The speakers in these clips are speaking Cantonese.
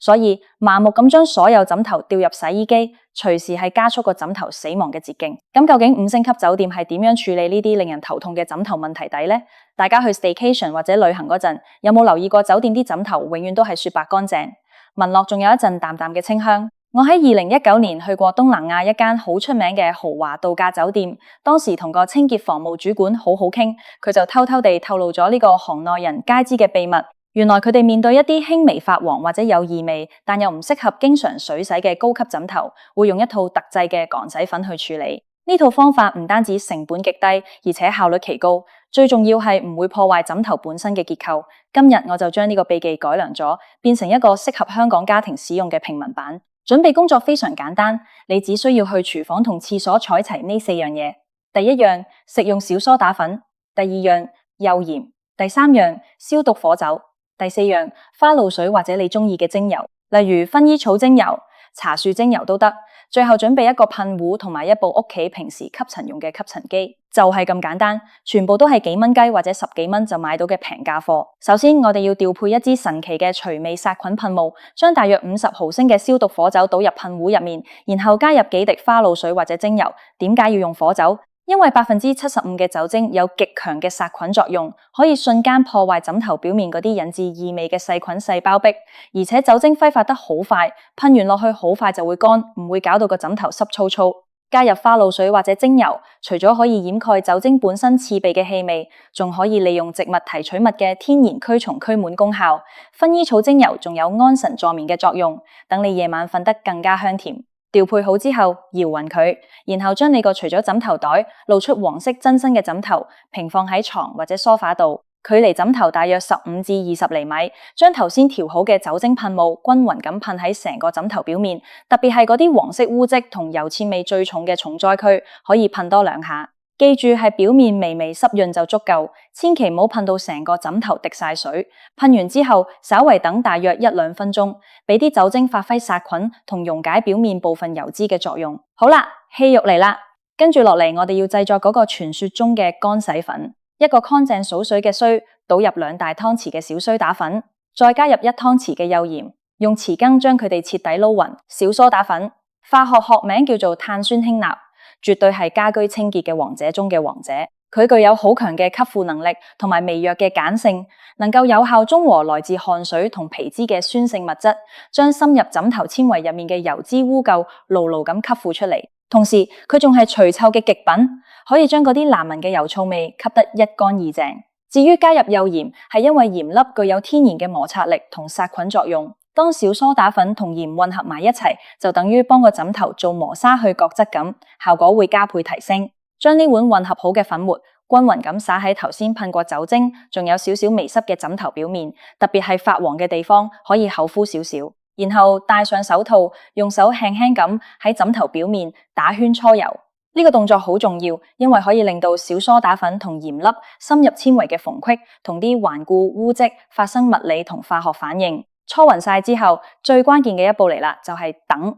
所以盲目咁將所有枕頭掉入洗衣機，隨時係加速個枕頭死亡嘅捷徑。咁究竟5星級酒店係點樣處理呢啲令人頭痛嘅枕頭問題底呢？大家去 staycation 或者旅行嗰陣，有冇留意過酒店啲枕頭永遠都係雪白乾淨，聞落仲有一陣淡淡嘅清香？我喺2019年去過東南亞一間好出名嘅豪華度假酒店，當時同個清潔房務主管好好傾，佢就偷偷地透露咗呢個行內人皆知嘅秘密。原來佢哋面對一啲輕微發黃或者有異味，但又唔適合經常水洗嘅高級枕頭，會用一套特製嘅趕洗粉去處理。呢套方法唔單止成本極低，而且效率奇高，最重要係唔會破壞枕頭本身嘅結構。今日我就將呢個秘技改良咗，變成一個適合香港家庭使用嘅平民版。準備工作非常簡單，你只需要去廚房同廁所採齊呢4樣嘢。第一樣，食用小梳打粉；第二樣，幼鹽；第三樣，消毒火酒；第4樣，花露水或者你中意嘅精油，例如薰衣草精油、茶樹精油都得。最後準備一個噴壺同埋一部屋企平時吸塵用嘅吸塵機，就係咁簡單，全部都係幾蚊雞或者10幾蚊就買到嘅平價貨。首先我哋要調配一支神奇嘅除味殺菌噴霧，將大約50毫升嘅消毒火酒倒入噴壺入面，然後加入幾滴花露水或者精油。點解要用火酒？因為75%嘅酒精有極強嘅殺菌作用，可以瞬間破壞枕頭表面嗰啲引致異味嘅細菌細胞壁，而且酒精揮發得好快，噴完落去好快就會乾，唔會搞到個枕頭濕粗粗。加入花露水或者精油，除咗可以掩蓋酒精本身刺鼻嘅氣味，仲可以利用植物提取物嘅天然驅蟲驅蟎功效。薰衣草精油仲有安神助眠嘅作用，等你夜晚瞓得更加香甜。調配好之後，搖勻佢，然後將你個除咗枕頭袋露出黃色真身嘅枕頭平放喺床或者梳化度，距離枕頭大約15至20厘米，將頭先調好嘅酒精噴霧均勻咁噴喺成個枕頭表面，特別係嗰啲黃色污漬同油濺味最重嘅重災區，可以噴多2下。記住係表面微微濕潤就足夠，千祈唔好噴到成個枕頭滴晒水。噴完之後，稍為等大約1-2分鐘，俾啲酒精發揮殺菌同溶解表面部分油脂嘅作用。好啦，戲肉嚟啦，跟住落嚟我哋要製作嗰個傳說中嘅乾洗粉。一個乾淨數水嘅須，倒入2大湯匙嘅小須打粉，再加入1湯匙嘅幼鹽，用匙羹將佢哋徹底撈勻。小梳打粉，化學學名叫做碳酸氫鈉。絕對係家居清潔嘅王者中嘅王者，佢具有好強嘅吸附能力同埋微弱嘅鹼性，能夠有效中和來自汗水同皮脂嘅酸性物質，將深入枕頭纖維入面嘅油脂污垢牢牢咁吸附出嚟。同時，佢仲係除臭嘅極品，可以將嗰啲難聞嘅油醋味吸得一乾二淨。至於加入幼鹽，係因為鹽粒具有天然嘅摩擦力同殺菌作用。當小梳打粉同鹽混合埋一齊，就等於幫個枕頭做磨砂去角質咁，效果會加倍提升。將呢碗混合好嘅粉末均勻咁灑喺頭先噴過酒精，仲有少少微濕嘅枕頭表面，特別係發黃嘅地方，可以厚敷少少。然後戴上手套，用手輕輕咁喺枕頭表面打圈搓油。呢個動作好重要，因為可以令到小梳打粉同鹽粒深入纖維嘅縫隙，同啲頑固污漬發生物理同化學反應。搓勻晒之後，最關鍵嘅一步嚟啦，就係等。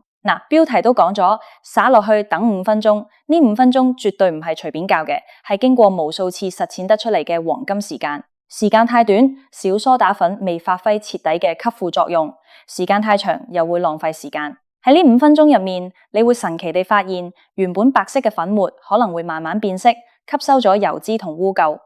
標題都講咗，灑落去等5分鐘。呢5分鐘絕對唔係隨便較嘅，係經過無數次實踐得出嚟嘅黃金時間。時間太短，小梳打粉未發揮徹底嘅吸附作用；時間太長，又會浪費時間。喺呢5分鐘入面，你會神奇地發現，原本白色嘅粉末可能會慢慢變色，吸收咗油脂同污垢。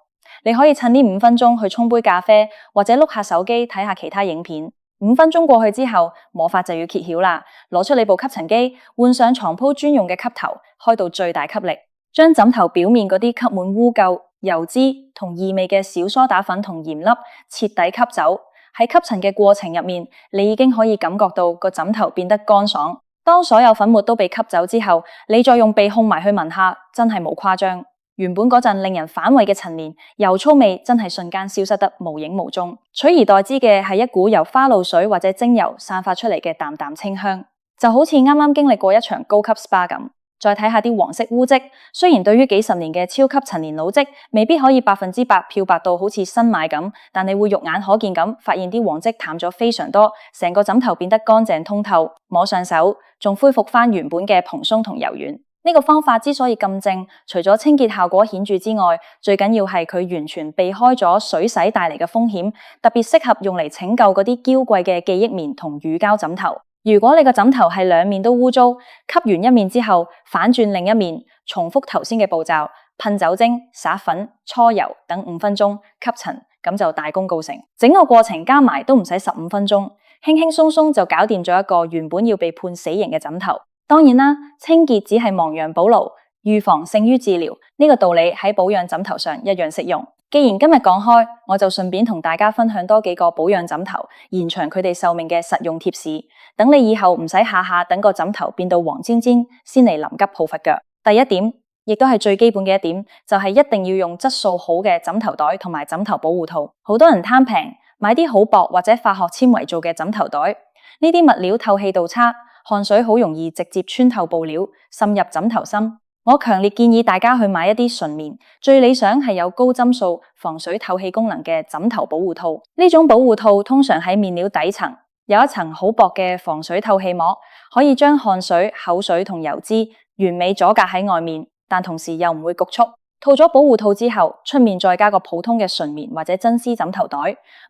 你可以趁呢5分鐘去沖杯咖啡，或者碌下手機睇下其他影片。5分鐘過去之後，魔法就要揭曉啦！攞出你部吸塵機，換上床鋪專用嘅吸頭，開到最大吸力，將枕頭表面嗰啲吸滿污垢、油脂同異味嘅小梳打粉同鹽粒徹底吸走。喺吸塵嘅過程入面，你已經可以感覺到個枕頭變得乾爽。當所有粉末都被吸走之後，你再用鼻控埋去聞下，真係冇誇張。原本嗰陣令人反胃嘅陳年油醋味真係瞬間消失得無影無蹤，取而代之嘅係一股由花露水或者精油散發出嚟嘅淡淡清香，就好似啱啱經歷過一場高級 SPA 咁。再睇下啲黃色污漬，雖然對於幾十年嘅超級陳年老漬未必可以100%漂白到好似新買咁，但你會肉眼可見咁發現啲黃漬淡咗非常多，成個枕頭變得乾淨通透，摸上手仲恢復翻原本嘅蓬鬆同柔軟。呢個方法之所以咁正，除咗清潔效果顯著之外，最緊要係佢完全避開咗水洗帶嚟嘅風險，特別適合用嚟拯救嗰啲嬌貴嘅記憶棉同乳膠枕頭。如果你個枕頭係兩面都污糟，吸完一面之後，反轉另一面，重複頭先嘅步驟，噴酒精、撒粉、搓油等5分鐘吸塵，咁就大功告成。整個過程加埋都唔使15分鐘，輕輕鬆鬆就搞掂咗一個原本要被判死刑嘅枕頭。當然啦，清潔只係亡羊補牢，預防勝於治療，呢個道理喺保養枕頭上一樣適用。既然今日講開，我就順便同大家分享多幾個保養枕頭，延長佢哋壽命嘅實用貼士，等你以後唔使下下等個枕頭變到黃尖尖先嚟臨急抱佛腳。第一點，亦都係最基本嘅一點，就係一定要用質素好嘅枕頭袋同埋枕頭保護套。好多人貪平，買啲好薄或者化學纖維做嘅枕頭袋，呢啲物料透氣度差，汗水好容易直接穿透布料，滲入枕頭芯。我強烈建議大家去買一啲純棉，最理想係有高針數防水透氣功能嘅枕頭保護套。呢種保護套通常喺面料底層有一層好薄嘅防水透氣膜，可以將汗水、口水同油脂完美阻隔喺外面，但同時又唔會局促。套咗保護套之後，出面再加個普通嘅純棉或者真絲枕頭袋。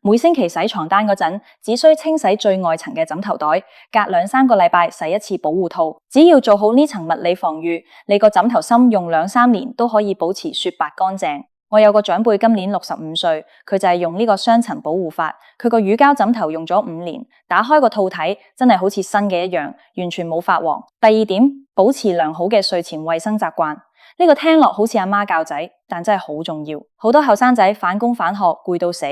每星期洗床單嗰陣，只需清洗最外層嘅枕頭袋，隔2-3個禮拜洗一次保護套。只要做好呢層物理防禦，你個枕頭芯用2-3年都可以保持雪白乾淨。我有個長輩今年65歲，佢就係用呢個雙層保護法。佢個乳膠枕頭用咗5年，打開個套體真係好似新嘅一樣，完全冇發黃。第二點，保持良好嘅睡前衛生習慣。呢個聽落好似阿媽教仔，但真係好重要。好多後生仔返工返學攰到死，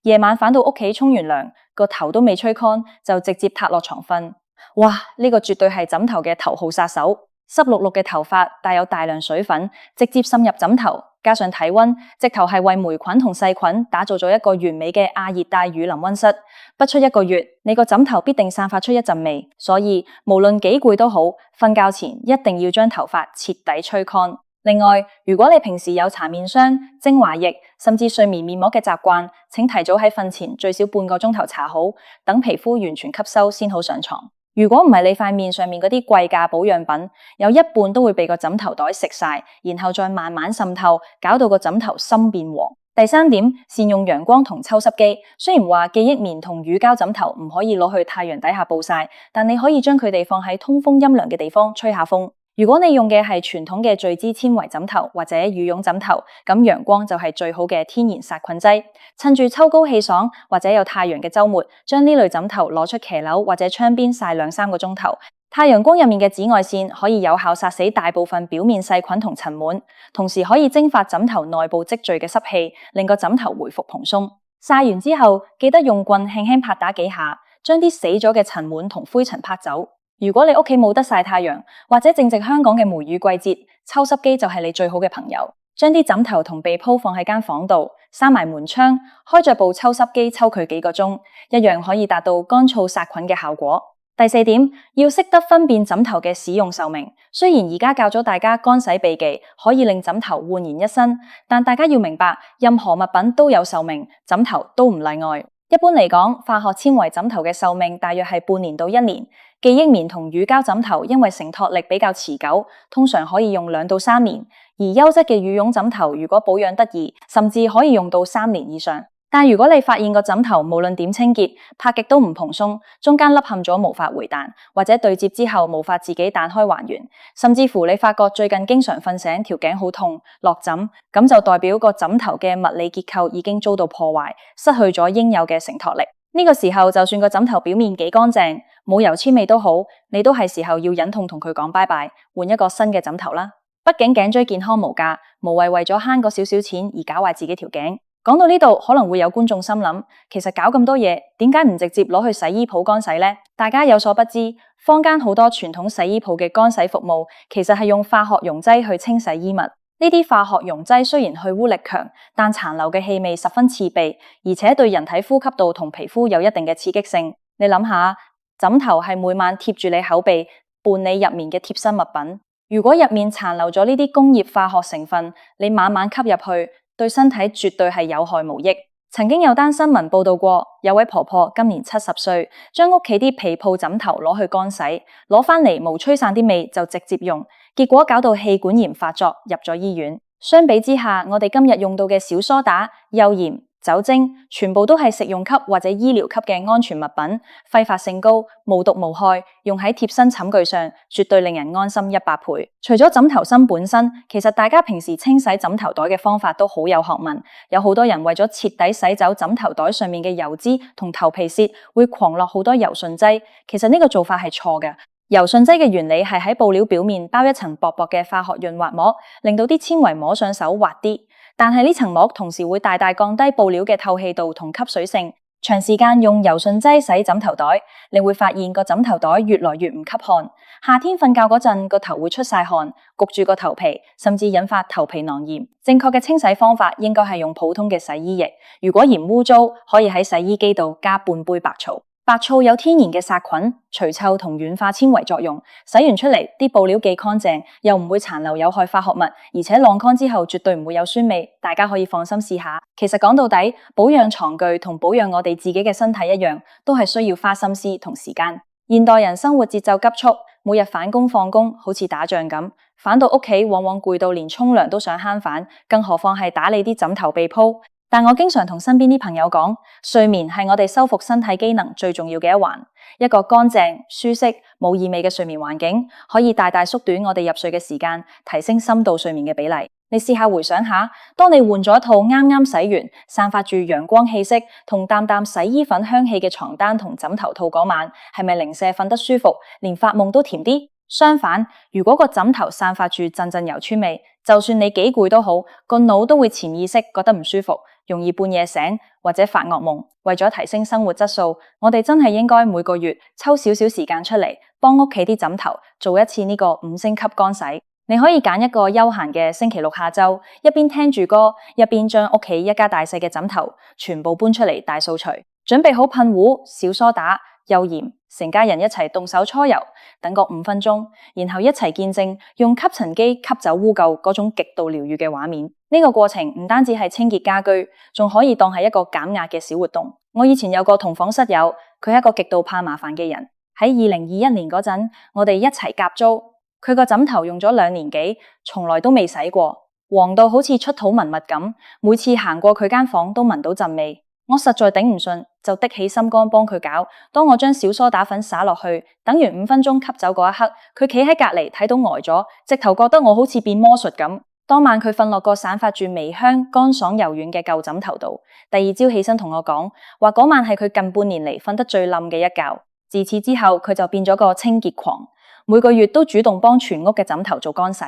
夜晚返到屋企沖完涼，個頭都未吹乾就直接撻落床瞓。哇！呢個絕對係枕頭嘅頭號殺手。濕漉漉嘅頭髮帶有大量水分，直接滲入枕頭，加上體溫，直頭係為霉菌同細菌打造咗一個完美嘅亞熱帶雨林溫室。不出1個月，你個枕頭必定散發出一陣味。所以無論幾攰都好，瞓覺前一定要將頭髮徹底吹乾。另外，如果你平時有搽面霜、精華液，甚至睡眠面膜嘅習慣，請提早喺瞓前最少半個鐘頭搽好，等皮膚完全吸收先好上床。如果唔係你塊面上面嗰啲貴價保養品，有一半都會被個枕頭袋食晒，然後再慢慢滲透，搞到個枕頭芯變黃。第3點，善用陽光同抽濕機。雖然話記憶棉同乳膠枕頭唔可以攞去太陽底下暴曬，但你可以將佢哋放喺通風陰涼嘅地方吹下風。如果你用嘅係傳統嘅聚酯纖維枕頭或者羽絨枕頭，咁陽光就係最好嘅天然殺菌劑。趁住秋高氣爽或者有太陽嘅週末，將呢類枕頭攞出騎樓或者窗邊曬2-3個鐘頭。太陽光入面嘅紫外線可以有效殺死大部分表面細菌同塵蟎，同時可以蒸發枕頭內部積聚嘅濕氣，令個枕頭回復蓬鬆。曬完之後，記得用棍輕輕拍打幾下，將啲死咗嘅塵蟎同灰塵拍走。如果你屋企冇得曬太陽，或者正值香港嘅梅雨季節，抽濕機就係你最好嘅朋友。將啲枕頭同被鋪放喺間房度，閂埋門窗，開着部抽濕機抽佢幾個鐘，一樣可以達到乾燥殺菌嘅效果。第4點，要識得分辨枕頭嘅使用壽命。雖然而家教咗大家乾洗秘技，可以令枕頭煥然一新，但大家要明白，任何物品都有壽命，枕頭都唔例外。一般嚟講，化學纖維枕頭嘅壽命大約係半年到1年。記憶棉同乳膠枕頭因為承托力比較持久，通常可以用2到3年。而優質嘅羽絨枕頭如果保養得宜，甚至可以用到3年以上。但如果你發現個枕頭無論點清潔，拍極都唔蓬鬆，中間凹陷咗無法回彈，或者對接之後無法自己彈開還原，甚至乎你發覺最近經常瞓醒條頸好痛，落枕，咁就代表個枕頭嘅物理結構已經遭到破壞，失去咗應有嘅承托力。呢個時候就算個枕頭表面幾乾淨，冇油黐味都好，你都係時候要忍痛同佢講拜拜，換一個新嘅枕頭啦。畢竟頸椎健康無價，無謂為咗慳嗰少少錢而搞壞自己條頸。講到呢度，可能會有觀眾心諗，其實搞咁多嘢，點解唔直接攞去洗衣鋪乾洗呢？大家有所不知，坊間好多傳統洗衣鋪嘅乾洗服務，其實係用化學溶劑去清洗衣物。呢啲化學溶劑雖然去污力強，但殘留嘅氣味十分刺鼻，而且對人體呼吸道同皮膚有一定嘅刺激性。你諗下，枕頭係每晚貼住你口鼻，伴你入眠嘅貼身物品。如果入面殘留咗呢啲工業化學成分，你晚晚吸入去，對身體絕對係有害無益。曾經有單新聞報道過，有位婆婆今年70歲，將屋企啲被鋪枕頭攞去乾洗，攞返嚟無吹散啲味就直接用，結果搞到氣管炎發作，入咗醫院。相比之下，我哋今日用到嘅小梳打、幼鹽、酒精，全部都係食用級或者醫療級嘅安全物品，揮發性高，無毒無害，用喺貼身寢具上，絕對令人安心100倍。除咗枕頭芯本身，其實大家平時清洗枕頭袋嘅方法都好有學問。有好多人為咗徹底洗走枕頭袋上面嘅油脂同頭皮屑，會狂落好多柔順劑。其實呢個做法係錯嘅。柔順劑嘅原理係喺布料表面包一層薄薄嘅化學潤滑膜，令到啲纖維摸上手滑啲。但係呢層膜同時會大大降低布料嘅透氣度同吸水性。長時間用柔順劑洗枕頭袋，你會發現個枕頭袋越來越唔吸汗。夏天瞓覺嗰陣，個頭會出晒汗，焗住個頭皮，甚至引發頭皮囊炎。正確嘅清洗方法應該係用普通嘅洗衣液。如果嫌污糟，可以喺洗衣機度加半杯白醋。白醋有天然嘅殺菌、除臭同軟化纖維作用，洗完出嚟啲布料既乾淨，又唔會殘留有害化學物，而且晾乾之後絕對唔會有酸味，大家可以放心試下。其實講到底，保養床具同保養我哋自己嘅身體一樣，都係需要花心思同時間。現代人生活節奏急速，每日返工放工好似打仗咁，返到屋企往往攰到連沖涼都想慳返，更何況係打理啲枕頭被鋪。但我經常同身邊啲朋友講，睡眠係我哋修復身體機能最重要嘅一環。一個乾淨、舒適、冇異味嘅睡眠環境，可以大大縮短我哋入睡嘅時間，提升深度睡眠嘅比例。你試下回想下，當你換咗一套啱啱洗完、散發住陽光氣息同淡淡洗衣粉香氣嘅床單同枕頭套嗰晚，係咪零舍瞓得舒服，連發夢都甜啲？相反，如果個枕頭散發住陣陣油村味，就算你幾攰都好，個腦都會潛意識覺得唔舒服，容易半夜醒或者發噩夢。為咗提升生活質素，我哋真係應該每個月抽少少時間出嚟，幫屋企啲枕頭做一次呢個5星級乾洗。你可以揀一個休閒嘅星期六下晝，一邊聽住歌，一邊將屋企一家大細嘅枕頭全部搬出嚟大掃除，準備好噴壺、小梳打、幼鹽，成家人一齊動手搓油，等個5分鐘，然後一齊見證用吸塵機吸走污垢嗰種極度療癒嘅畫面。呢個過程唔單止係清潔家居，仲可以當係一個減壓嘅小活動。我以前有個同房室友，佢係一個極度怕麻煩嘅人。喺2021年嗰陣，我哋一齊夾租，佢個枕頭用咗2年幾，從來都未洗過，黃到好似出土文物咁，每次行過佢間房都聞到陣味。我實在頂唔順，就的起心肝幫佢搞。當我將小梳打粉灑落去，等完5分鐘吸走嗰一刻，佢企喺隔籬睇到呆咗，直頭覺得我好似變魔術咁。當晚佢瞓落個散發住微香、乾爽柔軟嘅舊枕頭度。第二朝起身同我講，話嗰晚係佢近半年嚟瞓得最冧嘅一覺。自此之後，佢就變咗個清潔狂，每個月都主動幫全屋嘅枕頭做乾洗。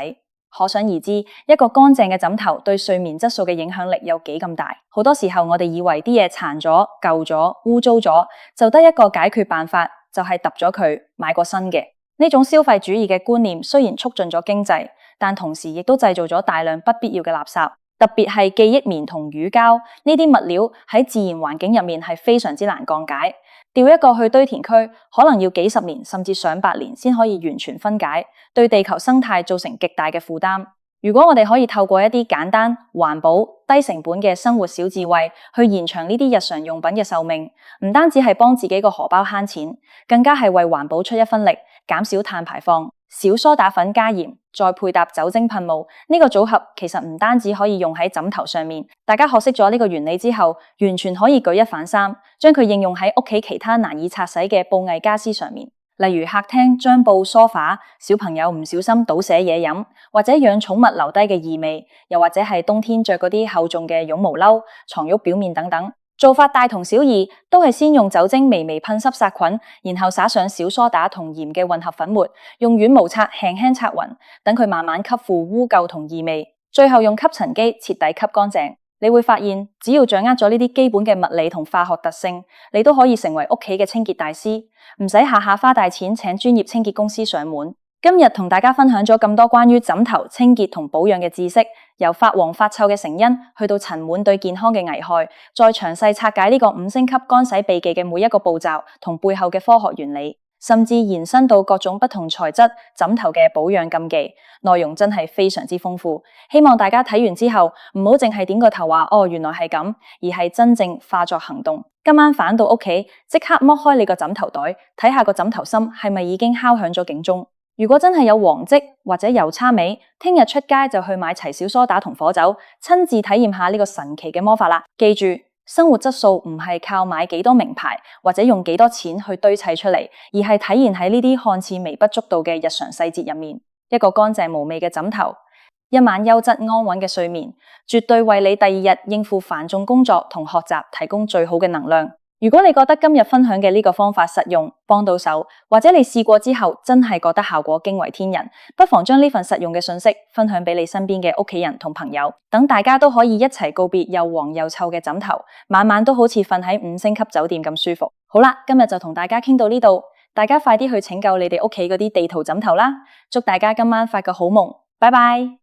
可想而知，一個乾淨嘅枕頭對睡眠質素嘅影響力有幾咁大。好多時候我哋以為啲嘢殘咗、舊咗、污糟咗，就得一個解決辦法，就係揼咗佢，買個新嘅。呢種消費主義嘅觀念雖然促進咗經濟，但同時亦都製造咗大量不必要嘅垃圾。特別係記憶棉同乳膠呢啲物料喺自然環境入面係非常之難降解。掉一個去堆填區，可能要幾十年甚至上百年先可以完全分解，對地球生態造成極大嘅負擔。如果我哋可以透過一啲簡單、環保、低成本嘅生活小智慧去延長呢啲日常用品嘅壽命，唔單止係幫自己個荷包慳錢，更加係為環保出一分力，減少碳排放。小梳打粉加鹽，再配搭酒精噴霧，呢個組合其實唔單止可以用喺枕頭上面，大家學識咗呢個原理之後，完全可以舉一反三，將佢應用喺屋企其他難以拆洗嘅布藝家私上面，例如客廳張布梳化、小朋友唔小心倒瀉嘢飲，或者養寵物留低嘅異味，又或者係冬天着嗰啲厚重嘅絨毛褸、床褥表面等等。做法大同小異，都係先用酒精微微噴濕殺菌，然後灑上小梳打同鹽嘅混合粉末，用軟毛刷輕輕擦勻，等佢慢慢吸附污垢同異味，最後用吸塵機徹底吸乾淨。你會發現，只要掌握咗呢啲基本嘅物理同化學特性，你都可以成為屋企嘅清潔大師，唔使下下花大錢請專業清潔公司上門。今日同大家分享咗咁多關於枕頭清潔同保養嘅知識，由發黃發臭嘅成因，去到塵蟎對健康嘅危害，再詳細拆解呢個5星級乾洗秘技嘅每一個步驟同背後嘅科學原理，甚至延伸到各種不同材質枕頭嘅保養禁忌，內容真係非常之豐富。希望大家睇完之後唔好淨係點個頭話哦，原來係咁，而係真正化作行動。今晚返到屋企即刻剝開你個枕頭袋，睇下個枕頭芯係咪已經敲響咗警鐘。如果真係有黃漬或者油叉味，聽日出街就去買齊小梳打同火酒，親自體驗下呢個神奇嘅魔法啦！記住，生活質素唔係靠買幾多名牌或者用幾多錢去堆砌出嚟，而係體現喺呢啲看似微不足道嘅日常細節入面。一個乾淨無味嘅枕頭，一晚優質安穩嘅睡眠，絕對為你第二日應付繁重工作同學習提供最好嘅能量。如果你覺得今日分享嘅呢個方法實用，幫到手，或者你試過之後真係覺得效果驚為天人，不妨將呢份實用嘅信息分享俾你身邊嘅屋企人同朋友，等大家都可以一齊告別又黃又臭嘅枕頭，晚晚都好似瞓喺5星級酒店咁舒服。好啦，今日就同大家傾到呢度，大家快啲去拯救你哋屋企嗰啲地圖枕頭啦！祝大家今晚發個好夢，拜拜。